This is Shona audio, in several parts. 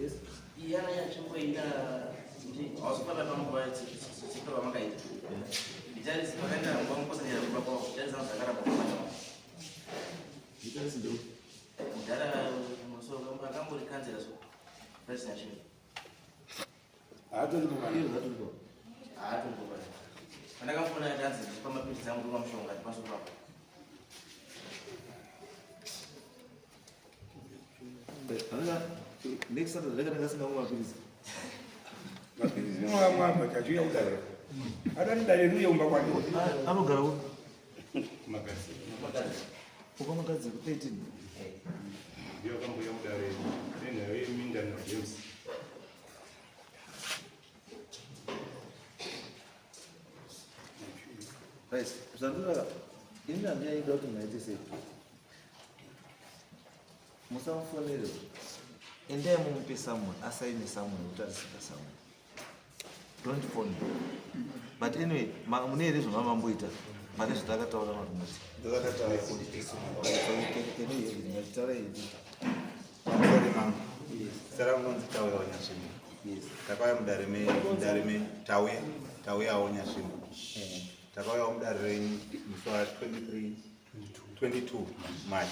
Yes. Iyana yachimboenda ausipata panguva chichipa vamakaita nditarisi pakaenda vamukosanjera kuba kwavo tarisa muzagara pakumata Nditarisi ndo mudhara musoro akambori kanzera so pasina chinhu haatombova pandakamfona tanzi ndichipa mapirisi angu pamushonga ndipamusoro papo next Saturday ndakanga ndasingamwa mapirisi. Mapirisi nomwamba chachuya kudare. Adandare ruyeumba kwake. Anogara uko. Makasi. Uko makadzi ku 13. Ndio kambo ya kudare. Tena wewe minda na James. Right. Zandura ina ndia ida kuti naite sei. Musamfonere. Endea mumpe someone, assign someone, utarisika someone. Don't phone me. But anyway, mune ere zvoma mamboita. Pane zvatakataura makumati. Ndakataura kuti Kene yeri, ndataura yeri. sorry mama. Sara munonzi Tauya Wanyashimo. Yes. Takauya mudarime Tauya Wanyashimo. Takauya mudarire musi wa 22 March.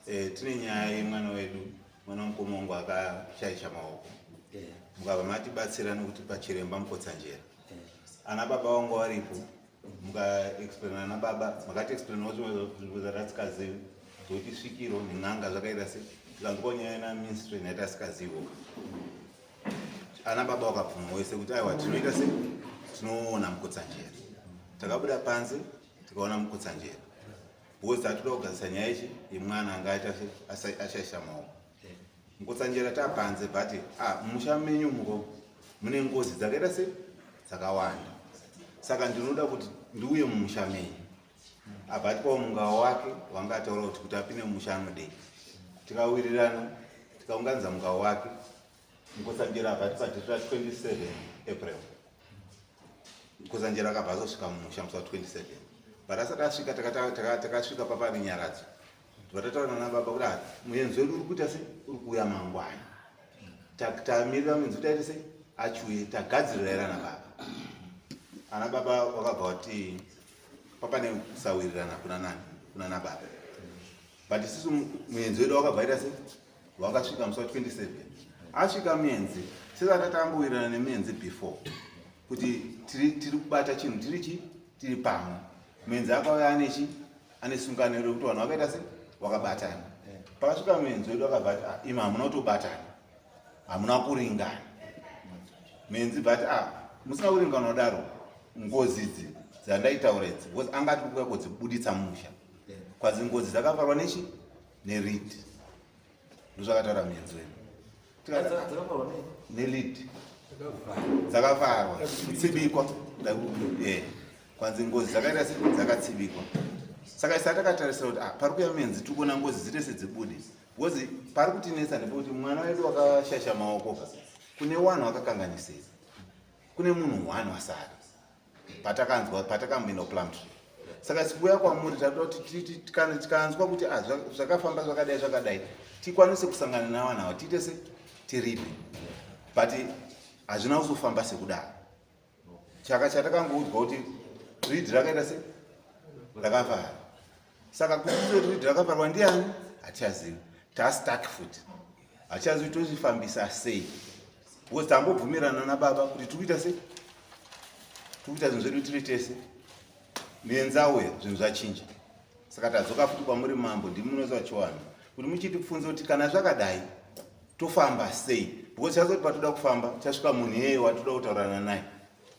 Tine nyaya yemwana wedu, mwana mukoma wangu akashaisha maoko. Mukabva matibatsira nekuti pachiremba Mukotsanjera. Ana baba vangu varipo. Mukaexplaina ana baba, makati explaina zvinhu zvatikazivi. Zvokuti svikiro nen'anga zvakaita sei. Tikangonyaya naministry natasingazivo. Ana baba vakabvuma wese kuti aiwa tinoita sei tinoona Mukotsanjera. Takabuda panze tikaona Mukotsanjera. Because tatoda kugadzisa nyaya ichi yemwana anga ashaisha maoko. Mukotsanjera tapanze but mumusha menyu muko mune ngozi dzakaita sei dzakawanda. Saka ndinoda kuti ndiuye mumusha menyu. Abati kwa mungao wake wanga ataura kuti apinde mumusha anodei. Tikawirirana tikaunganidza mungao wake. Mukotsanjera abati pa 27 April. Mukotsanjera akabva azosvika mumusha musi wa 27. But asati asvika takasvika papa nenyaradzo. Vatataura nababa kuti muenzi wedu uri kuita sei uri kuuya mangwana. Tamirira muenzi kuti aite sei achiuye tagadzirira era nababa. Ana baba vakabva kuti papa nekusawirirana kuna nababa. But isusu muenzi wedu wakabva aita sei wakasvika musi wa 27. Asvika muenzi sezati tatambowirirana nemuenzi before kuti tiri kubata chinhu tiri pamwe. Muenzi akauya ane sungano rekuti vanhu vakaita sei wakabatana. Pakasvika muenzi wedu akabva ati imi hamuna kutobatana, hamuna kuringana. Muenzi bati musina kuringana kudaro ngozi idzi dzandaitaura idzi because angati kuuya kudzibuditsa mumusha. Kwazi ngozi dzakafarwa nechi neReed. Ndozvakataura muenzi wedu. neReed dzakafarwa kutsibikwa kwanzi ngozi dzakaita sei dzakatsibikwa. Saka isati takatarisira kuti pari kuya muenzi tiri kuona ngozi dziri sedzibude. Because pari kutinetsa ndepekuti mwana wedu wakashasha maoko kune wanhu wakakanganisira. Kune munhu wani wasara patakamboenda kuPlumtree. Saka sikuuya kwamuri tatoda kuti tikanzwa kuti zvakafamba zvakadai tikwanise kusangana navanhu ava tiite sei tiripe. But hazvina kuzofamba sekudaro. Chatakangoudzwa kuti Reed rakaita sei rakavhara. Saka kuti Reed rakavarwa ndiani hatichazivi. Tastuck futi hatichazivi tozvifambisa sei. Because tambobvumirana nababa kuti tikuita sei tikuita zvinhu zvedu tiri tese. Muenzi auya zvinhu zvachinja. Saka tadzoka futi kwamuri mambo ndimunoza chiwanhu kuti muchitipfunza kuti kana zvakadai tofamba sei. Because chazoti patoda kufamba tasvika munhu iyeye watoda kutaurana naye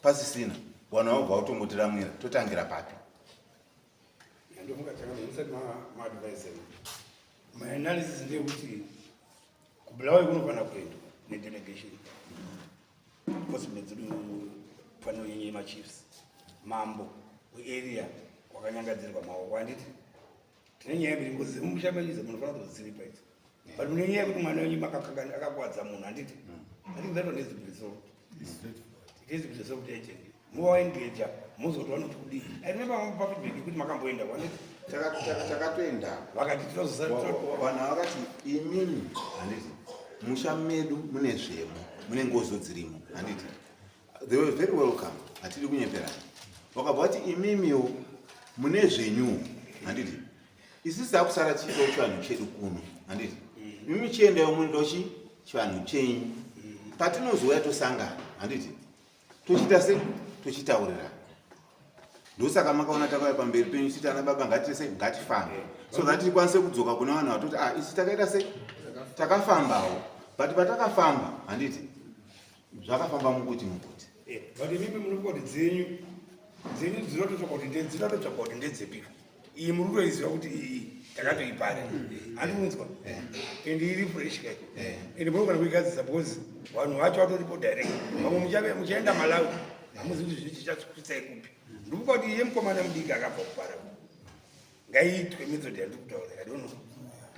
pasisina vanhu vabva kutongotiramwira totangira papi. Ndofunga musati maadvise my analysis ndeyekuti kubulawayo kunofanira kuendwa nedelegation. Possibly dzedu fanira kunyenye machiefs mambo wearea wakanyangadzirwa maoko anditi tine nyaya mbiri ngozi mumusha menyu dzemunofanira kuzodziripa idzi. But mune nyaya yekuti mwana wenyu akakwadza munhu anditi that one needs to be resolved. It needs to be resolved urgently. More engage muzotoona kuti kudii. I remember feedback kuti makamboenda kwanditi takatoenda vakati vanhu vakati imimi handiti musha medu mune zvemo mune ngozo dzirimo handiti they were very welcome hatidi kunyeperana vakabva kuti imimiwo mune zvenyuwo handiti isisi takusara chiitao chivanhu chedu kuno handiti imi chiendayo mundochi chivanhu chenyu patinozouya tosangana handiti tochiita sei tochitaurirana ndosaka makaona takauya pamberi penyu chiti ana baba ngatifambe so that tikwanise kudzoka kuna vanhu vatoti isi takaita sei takafambawo but patakafamba handiti zvakafamba mukuti but imimi munokoti dzenyu dzinototsvaka kuti ndedzepika iyi muri kutoiziva kuti iyi takatoipara handiunzwa ende iri fresh kai ende munogona kuigadzisa because vanhu vacho vatoripo direct vamwe muchaenda malawi hamuzi kuti zvichichatsvitsai kupi ndikupa kuti iye mukomana mudiki akabva kupara ngaiitwe method yandiri kutaura adono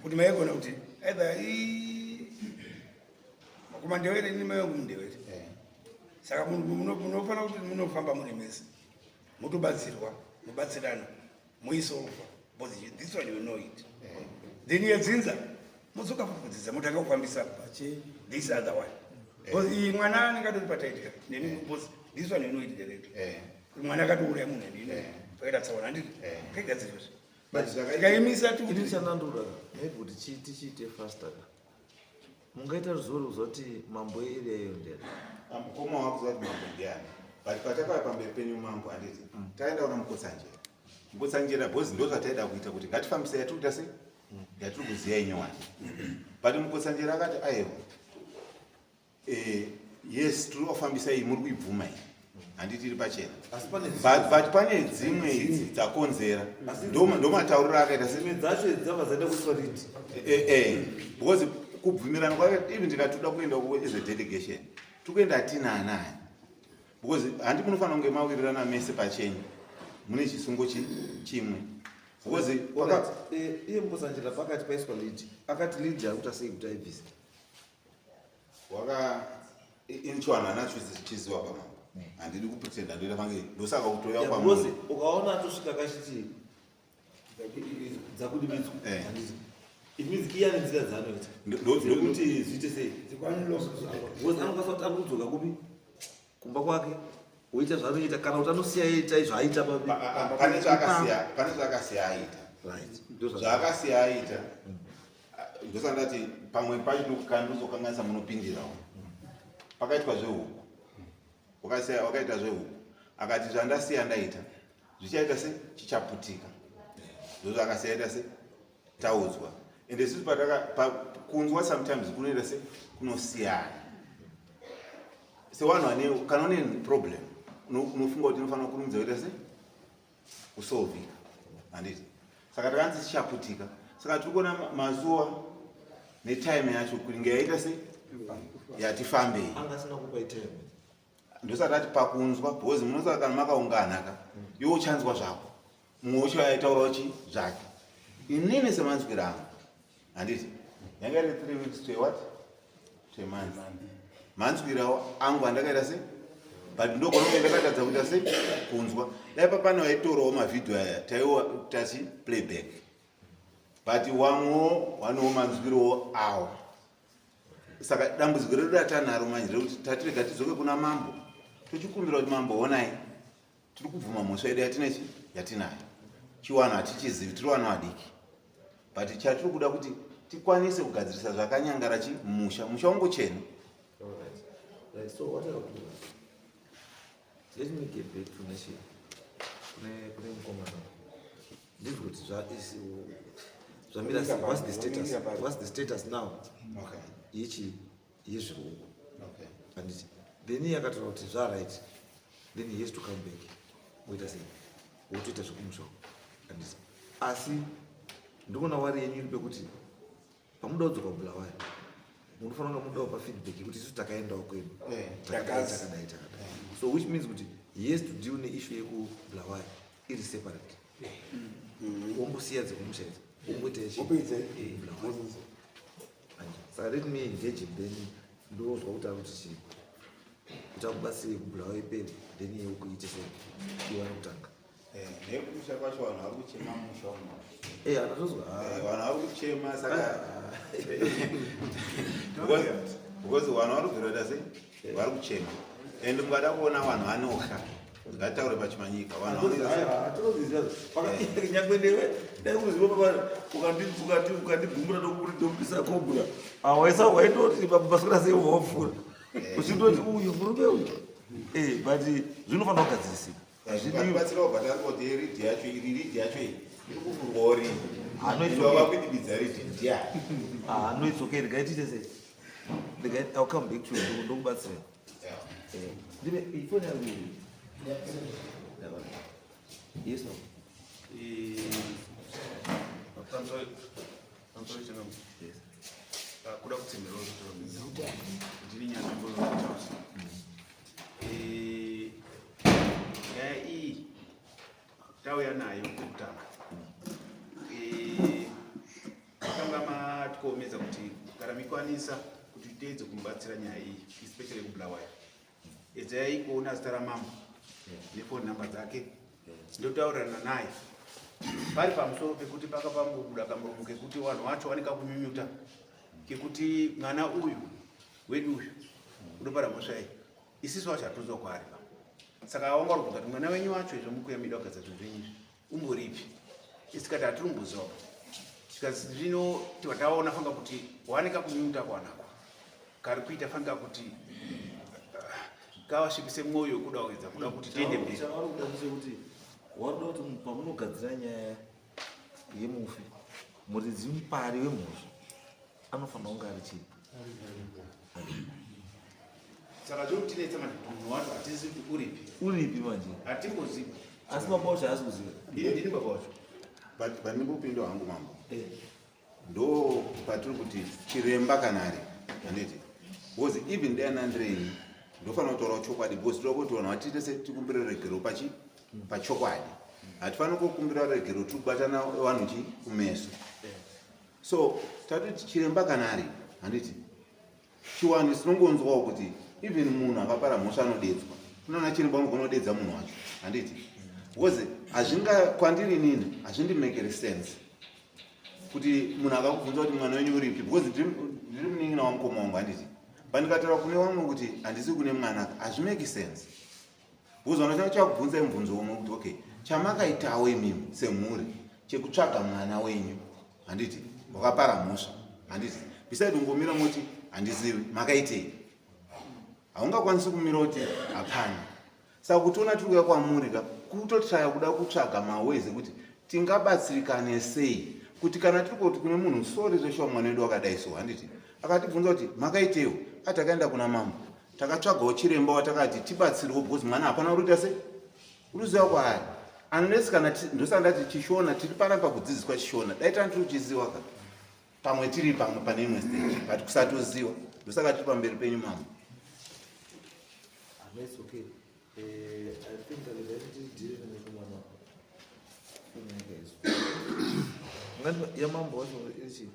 kuti maigona kuti either makoma ndewere ini mai vangu mundewere saka munofanira kuti munofamba muri mese motobatsirwa mobatsirana moisolva because this one you know it then yedzinza mudzoka kudzidzisa motanga kufambisa this other one because iyi mwana anenge atori pataitika nemi because this one you know it directly mwana akatouraya munhu ndine pakaita tsaona handiti kaigadzirwezve ikaimisa tiichanandura maybe kuti tichiite faster mungaita ruzivo ruzoti mambo iriyayo ndera mukoma wakuzati mambo ndiani but patakauya pamberi penyu mambo handiti taenda una mukotsanjera bhozi ndo zvataida kuita kuti ngatifambise yatiri kuita sei yatiri kuziya inyowani but mukotsanjera akati aiwa yes tiri kufambisa iyi muri kuibvuma iyi handiti iri pachena but pane dzimwe idzi dzakonzera ndo matauriro akaita dzimwe dzacho dzabva zaida kuitwa riti because kubvumirana kwake ivi ndikatoda kuenda as a delegation tikuenda tina anani because handi munofanira kunge mawirirana mese pachenyu mune chisungo chimwe because iye mukotsanjera pakati paiswa lead akati lead yakuta sei kuti aibvisa inchiwanhu hana chiziva pamambo handidi kupretenda ndoita pange ndosaka kutoya because ukaona atosvika kachiti dzakudimidzwa imiziki iyani nzira dzanoita ndokuti zviite sei because anokwanisa kuti anokudzoka kupi kumba kwake woita zvaanoita kana kuti anosiya ita zvaaita pane zvakasiya aita zvaakasiya aita ndosandati pamwe pacho kandozokanganisa munopindirawo pakaitwa zvehuku wakaita zvehuku akati zvandasiya ndaita zvichaita se chichaputika ndozvakasiyaita se taudzwa ende sisi kunzwa sometimes kunoita se kunosiyana sevanhu vane kana une problem unofunga kuti inofanira kurumidza kuita se kusolvika handiti saka takanzi chichaputika saka tiri kuona mazuva netime yacho kuringa yaita se yatifambei angasina kupa itime ndosati ati pakunzwa because munosaka kana makaungana ka iwe uchanzwa zvako mumwe ucho aitaurawo chi zvake inini semanzwira angu handiti yanga iri 3 weeks to what to a month manzwirawo angu handakaita se but ndogona kunge ndakatadza kuita se kunzwa dai papana waitorawo mavhidhiyo aya taiwo tachi playback but wamwewo wanewo manzwirowo awo saka dambudziko redu ratanaro manje rekuti tatirega tidzoke kuna mambo tochikumbira kuti mambo onai tiri kubvuma mhosva yedu yatinechi yatinayo chiwanhu hatichizivi tiri vanhu vadiki but chatiri kuda kuti tikwanise kugadzirisa zvakanyangara chi musha ungochena so what are we doing? Let me get back to nation kune mukomana ndizvi kuti zvamira sei what's the status now yezviruko handiti then iye akataura kuti zvaright then he has to come back woita sei wotoita zvekumusha handiti asi ndikuona wari yenyu iri pekuti pamuda kudzoka kubulawayo munofanira kunge mudawo pafeedback yekuti isu takaendawo kwenu takadai so which means kuti he has to deal neissue yekubulawayo iri separate ombosiya dzekumusha idzi omboita saka let me engage him then ndozwa kuti ari kuti chii kuti akubatsire kubulawayo iperi then iye ukuite sei iwane kutanga nekumusha kwacho vanhu vari kuchema musha uno anatozwa vanhu vari kuchema saka because vanhu vari kubvira sei vari kuchema ende mukada kuona vanhu vanoka ngataure pachimanyika vanhu nyangwe newe dai kuziva ukandigumura ndokuritopisa kobra awaisa waitoti basikira sei wafura uchitoti uyu murume uyu but zvinofanira kugadzirisika azvidibatsira kubhatari kuti ridhi yacho iri kuvhurwawo rindivakuidibidza ridhi ndia it's okay ndingaitite sei I'll come back to you ndokubatsira ndive ifoni yangu yes no yes kuda kutsemerawo ndiri nyanzvimboaasa nyaya iyi tauya nayo kutanga makanga matikoomedza kuti kana mikwanisa kuti titeedze kumubatsira nyaya iyi especially kubulawayo edzai kuona zita ramambo nefoni nhamba dzake ndotaurirana naye pari pamusoro pekuti pakapambobuda kamuromo kekuti vanhu vacho vaneka kunyunyuta kekuti mwana uyu wedu uyu unopara mhosva iyi isisu vacho hatoziva kwaari pa saka awangarobvunza kuti mwana wenyu wacho izvo mukuyamida kugadza zvinhu zvenyu umboripi isikati hatiri kumboziva chikazi zvino tataona fanga kuti waneka kunyunyuta kwanako kari kuita fanga kuti kavasvipise mwoyo kuda kuedza kuda kuti tiende mberi chavari kuda kuti warida kuti pamunogadzira nyaya yemufi muridzi mupari wemhosva anofanira kunge ari chii saka chokutinetsa manje munhu wacho hatizivi kuti uripi manje hatimbozivi asi baba wacho haasi kuziva ndini baba wacho pandingopinda hangu mambo ndo patiri kuti chiremba kanari anditi because even deanandrei ndofanira kutaura chokwadi because tinoda kuti vanhu vatiite setikumbira regero pachokwadi hatifanira kukumbira regero tiri kubatana vanhu chi kumeso so tatoti chiremba kanari handiti chiwani sinongonzwawo kuti even munhu akapara mhosva anodedzwa unoona chiremba unogona kudedza munhu wacho handiti because kwandiri nini hazvindimekere sense kuti munhu akakubvunza kuti mwana wenyu uripi because ndiri munin'ina wamukoma wangu handiti pandikataura kune vamwe kuti handisi kune mwana hazvimeki sense because vanotanga chakubvunzai mubvunzo umwe kuti okay chamakaitawo imimi semhuri chekutsvaga mwana wenyu handiti wakapara mhosva handiti beside ungomira moti handizivi makaitei haungakwanisi kumira kuti hapana saka kutiona tiri kuya kwamurika kutotraya kuda kutsvaga mawezi kuti tingabatsirikane sei kuti kana tiri kuti kune munhu sori zveshuwa mwana wedu wakadai so handiti akatibvunza kuti makaitewo atakaenda kuna mambo takatsvagawo chiremba watakati tibatsirewo because mwana hapana uruita sei uruziva kwaari unless kana ndosaka ndati chishona tiri panapa kudzidziswa chishona dai tani tiri kuchiziva ka pamwe tiri pamwe pane imwe stage but kusatoziva ndosaka tiri pamberi penyu mambo It's okay. I think that the didn't know your mom was she?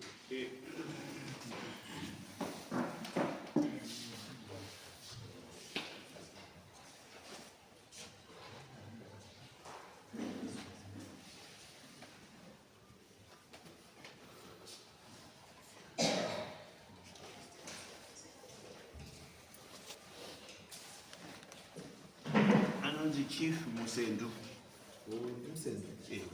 Chief Musendu. Oh, Musendu. Yeah.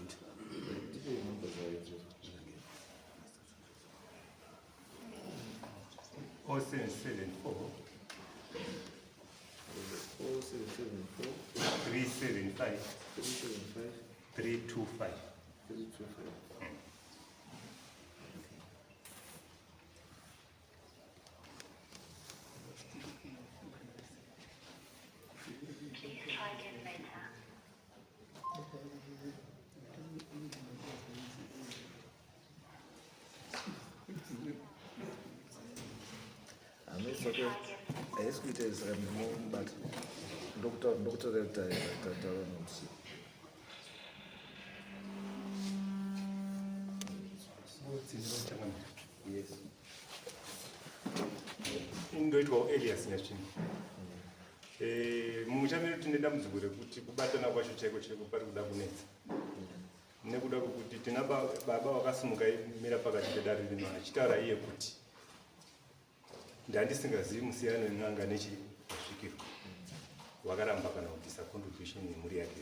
Oh, 774 375 325. It's okay. I ask you to tell me, but doctor, yes. Ingoitwa Elias Nyashini. muchamiri tine dambudziko rekuti kubatana kwacho chaiko chaiko pari kuda kunetsa nekuda kwekuti tina baba wakasimuka imira pakati pedare rino achitaura iye kuti ndandisingazivi musiyano wen'anga nechizvikirwa wakaramba kana kubvisa contribution yemhuri yake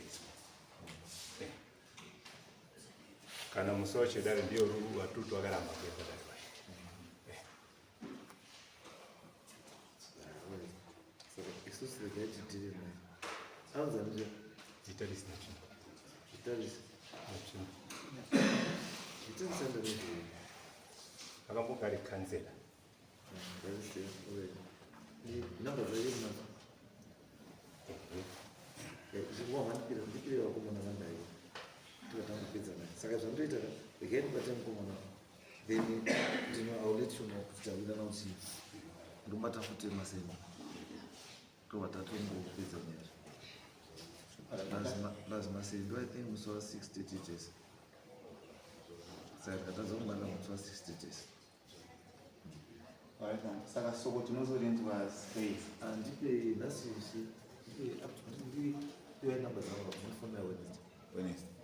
kana musi wacho dare ndiyo watutu wakaramba kuenda dare wacho isusu rekaiti tiri nayo auzanizve zvitarisi nachino zvitarisi nachino zvitarisanda nezvei akambonga ari kansela namba dzairi nazo zvingwamandikira ndikire vakomana vandai tikatanga kupedza naye saka zvandoita regai ndibate mukomana then ndino aulet you know kuti tawirirana kuti ndobata futi masemba tovatatombopedza nyaya lazima sendo I think musi wa 60 teachers saka tikatadza kumwana musi wa 60 teachers saka soko tinozorenzwa sei andipe nhasisi ndipe namba dzangu munofonera Wednesday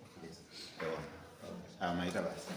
maita basi